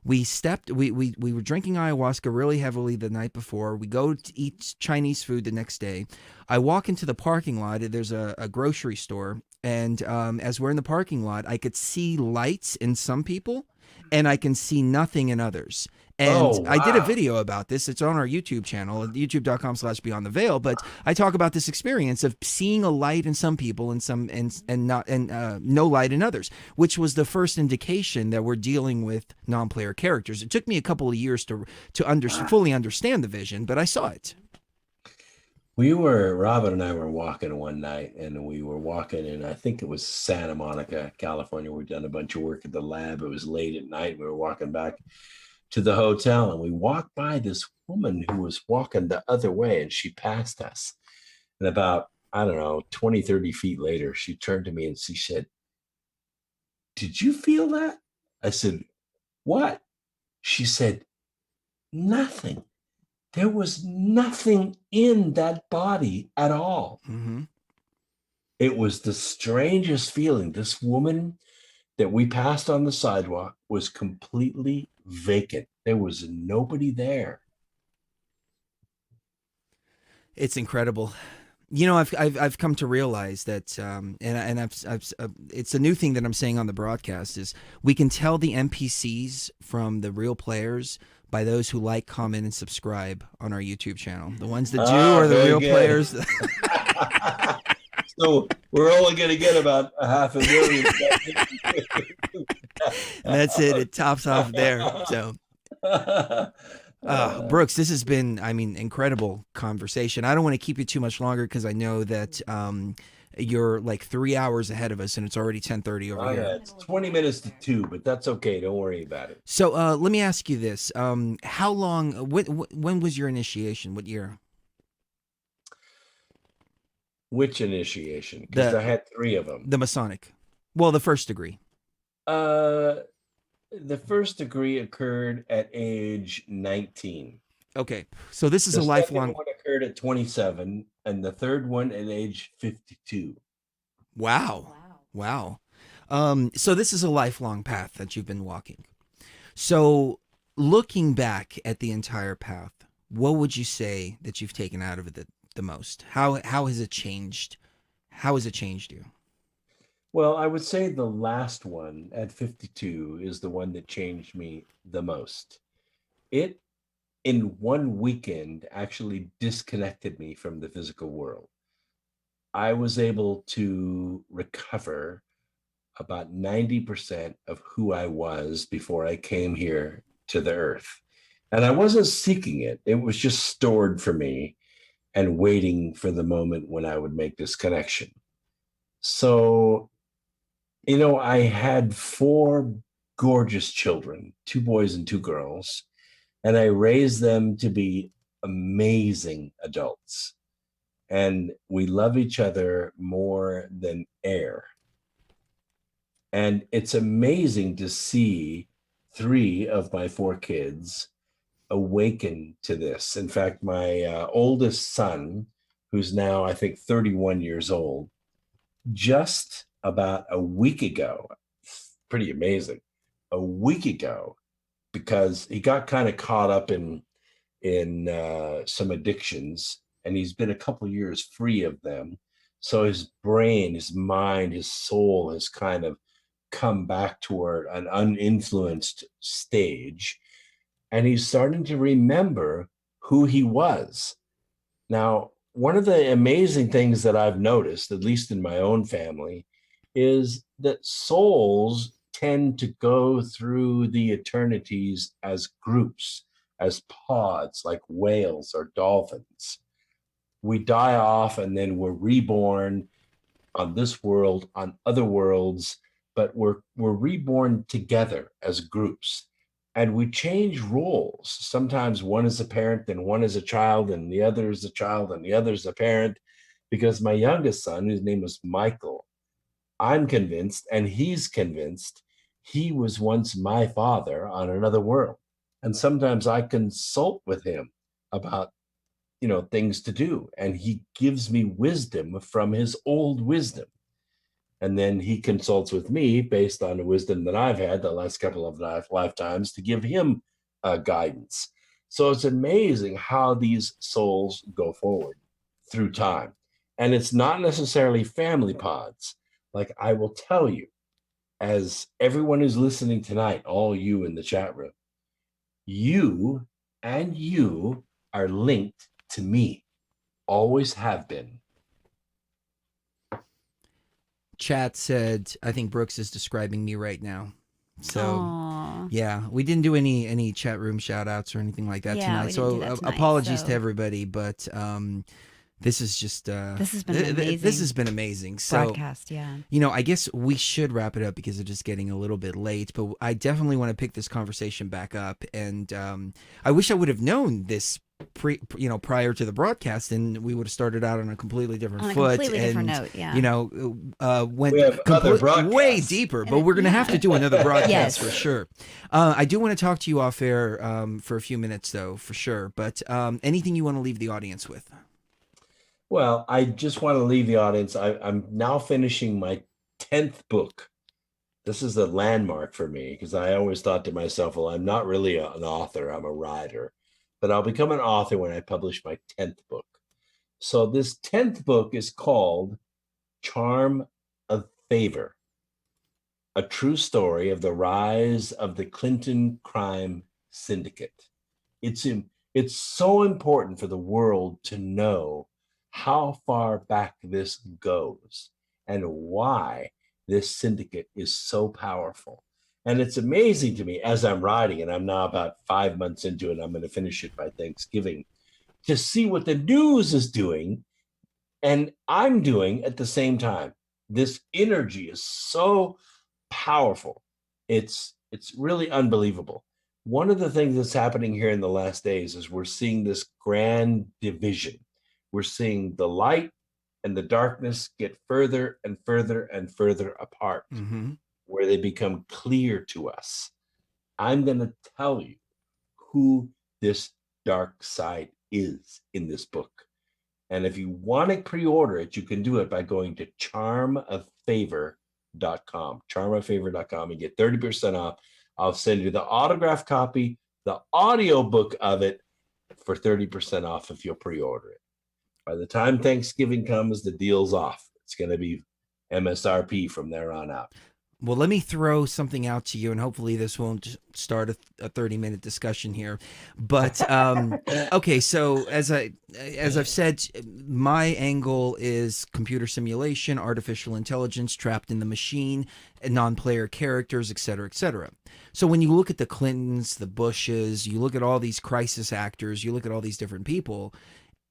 We were drinking ayahuasca really heavily the night before. We go to eat Chinese food the next day. I walk into the parking lot. There's a grocery store. And as we're in the parking lot, I could see lights in some people, and I can see nothing in others. And I did a video about this. It's on our YouTube channel, youtube.com/beyondtheveil. But I talk about this experience of seeing a light in some people and no light in others, which was the first indication that we're dealing with non-player characters. It took me a couple of years to fully understand the vision, but I saw it. Robin and I were walking one night, and we were walking in, I think it was Santa Monica, California. We'd done a bunch of work at the lab. It was late at night. We were walking back to the hotel, and we walked by this woman who was walking the other way, and she passed us. And about, 20, 30 feet later, she turned to me and she said, did you feel that? I said, what? She said, nothing. There was nothing in that body at all. Mm-hmm. It was the strangest feeling. This woman that we passed on the sidewalk was completely vacant. There was nobody there. It's incredible. I've come to realize that, and I've it's a new thing that I'm saying on the broadcast, is we can tell the NPCs from the real players by those who like, comment, and subscribe on our YouTube channel. The ones that do are the real players. So we're only going to get about 500,000. And that's it. It tops off there. So, Brooks, this has been, incredible conversation. I don't want to keep you too much longer because I know that You're like 3 hours ahead of us, and it's already 10:30 over here. It's 20 minutes to 2, but that's okay. Don't worry about it. So let me ask you this: how long? When was your initiation? What year? Which initiation? Because I had 3 of them. The Masonic. Well, the first degree. The first degree occurred at age 19. Okay, so this is a lifelong. The second one occurred at 27, and the third one at age 52. Wow. So this is a lifelong path that you've been walking. So looking back at the entire path, what would you say that you've taken out of it the most? How has it changed? How has it changed you? Well, I would say the last one at 52 is the one that changed me the most. It, in one weekend, actually disconnected me from the physical world. I was able to recover about 90% of who I was before I came here to the earth. And I wasn't seeking it. It was just stored for me and waiting for the moment when I would make this connection. So, I had 4 gorgeous children, 2 boys and 2 girls, and I raised them to be amazing adults. And we love each other more than air. And it's amazing to see 3 of my 4 kids awaken to this. In fact, my oldest son, who's now, I think, 31 years old, just about a week ago, pretty amazing, a week ago, because he got kind of caught up in some addictions, and he's been a couple years free of them. So his brain, his mind, his soul has kind of come back toward an uninfluenced stage, and he's starting to remember who he was. Now, one of the amazing things that I've noticed, at least in my own family, is that souls tend to go through the eternities as groups, as pods, like whales or dolphins. We die off and then we're reborn on this world, on other worlds, but we're reborn together as groups. And we change roles. Sometimes one is a parent, then one is a child, and the other is a child, and the other is a parent. Because my youngest son, whose name was Michael, I'm convinced, and he's convinced, he was once my father on another world. And sometimes I consult with him about, things to do, and he gives me wisdom from his old wisdom. And then he consults with me based on the wisdom that I've had the last couple of lifetimes to give him guidance. So it's amazing how these souls go forward through time. And it's not necessarily family pods. Like I will tell you, as everyone who's listening tonight, all you in the chat room, you are linked to me, always have been. Chat said, I think Brooks is describing me right now. So, Aww. yeah, we didn't do any chat room shout outs or anything like that tonight. So, apologies to everybody, but this is just this has been amazing. This has been amazing. So, broadcast, yeah. I guess we should wrap it up because it's just getting a little bit late. But I definitely want to pick this conversation back up, and I wish I would have known this prior to the broadcast, and we would have started out on a completely different foot. Different note, yeah. Went way deeper, but we're going to have to do another broadcast yes. for sure. I do want to talk to you off air for a few minutes, though, for sure. But anything you want to leave the audience with? Well, I just want to leave the audience. I'm now finishing my 10th book. This is a landmark for me because I always thought to myself, well, I'm not really an author, I'm a writer. But I'll become an author when I publish my 10th book. So this 10th book is called Charm of Favor, a true story of the rise of the Clinton crime syndicate. It's so important for the world to know how far back this goes and why this syndicate is so powerful. And it's amazing to me as I'm writing, and I'm now about 5 months into it, I'm going to finish it by Thanksgiving, to see what the news is doing And I'm doing at the same time. This energy is so powerful. It's really unbelievable. One of the things that's happening here in the last days is we're seeing this grand division. We're seeing the light and the darkness get further and further and further apart, where they become clear to us. I'm going to tell you who this dark side is in this book. And if you want to pre-order it, you can do it by going to charmoffavor.com, charmoffavor.com, and get 30% off. I'll send you the autographed copy, the audio book of it for 30% off if you'll pre-order it. By the time Thanksgiving comes, the deal's off. It's going to be MSRP from there on out. Well, let me throw something out to you, and hopefully this won't start a 30-minute discussion here. But okay, so as I've said, my angle is computer simulation, artificial intelligence trapped in the machine, non-player characters, et cetera, et cetera. So when you look at the Clintons, the Bushes, you look at all these crisis actors, you look at all these different people.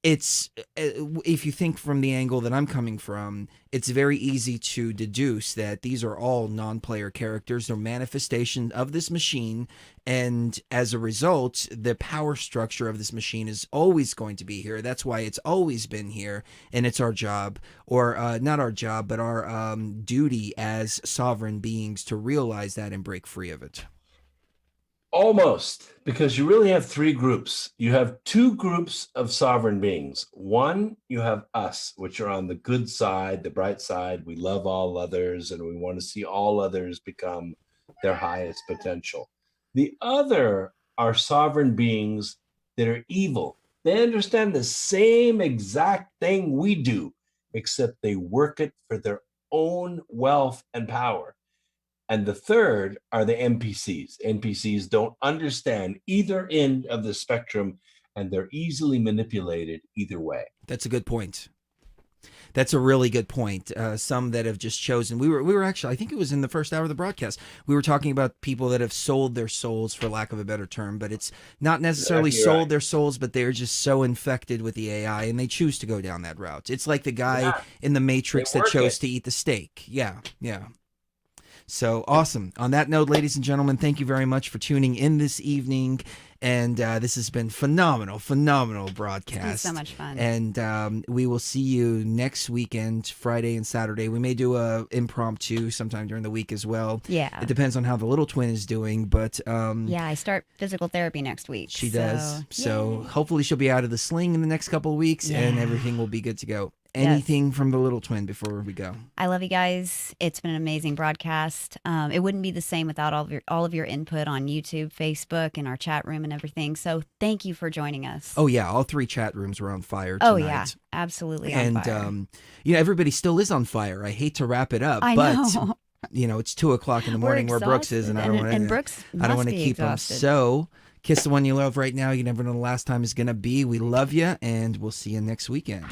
It's, if you think from the angle that I'm coming from, it's very easy to deduce that these are all non-player characters. They're manifestation of this machine, and as a result, the power structure of this machine is always going to be here. That's why it's always been here, and it's our job, or not our job, but our duty as sovereign beings to realize that and break free of it. Almost, because you really have three groups. You have two groups of sovereign beings. One, you have us, which are on the good side, the bright side. We love all others, and we want to see all others become their highest potential. The other are sovereign beings that are evil. They understand the same exact thing we do, except they work it for their own wealth and power. And the third are the NPCs. NPCs don't understand either end of the spectrum, and they're easily manipulated either way. That's a good point. That's a really good point. Some that have just chosen. We were actually, I think it was in the first hour of the broadcast, we were talking about people that have sold their souls, for lack of a better term, but it's not necessarily sold their souls, but they're just so infected with the AI, and they choose to go down that route. It's like the guy in the Matrix that chose to eat the steak. Yeah. So awesome. On that note, ladies and gentlemen, thank you very much for tuning in this evening. And this has been phenomenal broadcast. It's been so much fun. And we will see you next weekend, Friday and Saturday. We may do a impromptu sometime during the week as well. Yeah. It depends on how the little twin is doing. But yeah, I start physical therapy next week. She does. So hopefully she'll be out of the sling in the next couple of weeks and everything will be good to go. Anything from the little twin before we go? I love you guys. It's been an amazing broadcast. It wouldn't be the same without all of your input on YouTube, Facebook, and our chat room and everything. So thank you for joining us. Oh yeah, all three chat rooms were on fire tonight. Oh yeah, absolutely on fire. And everybody still is on fire. I hate to wrap it up, but it's 2:00 in the morning where Brooks is, and I don't want to keep him. So kiss the one you love right now. You never know the last time is gonna be. We love you, and we'll see you next weekend.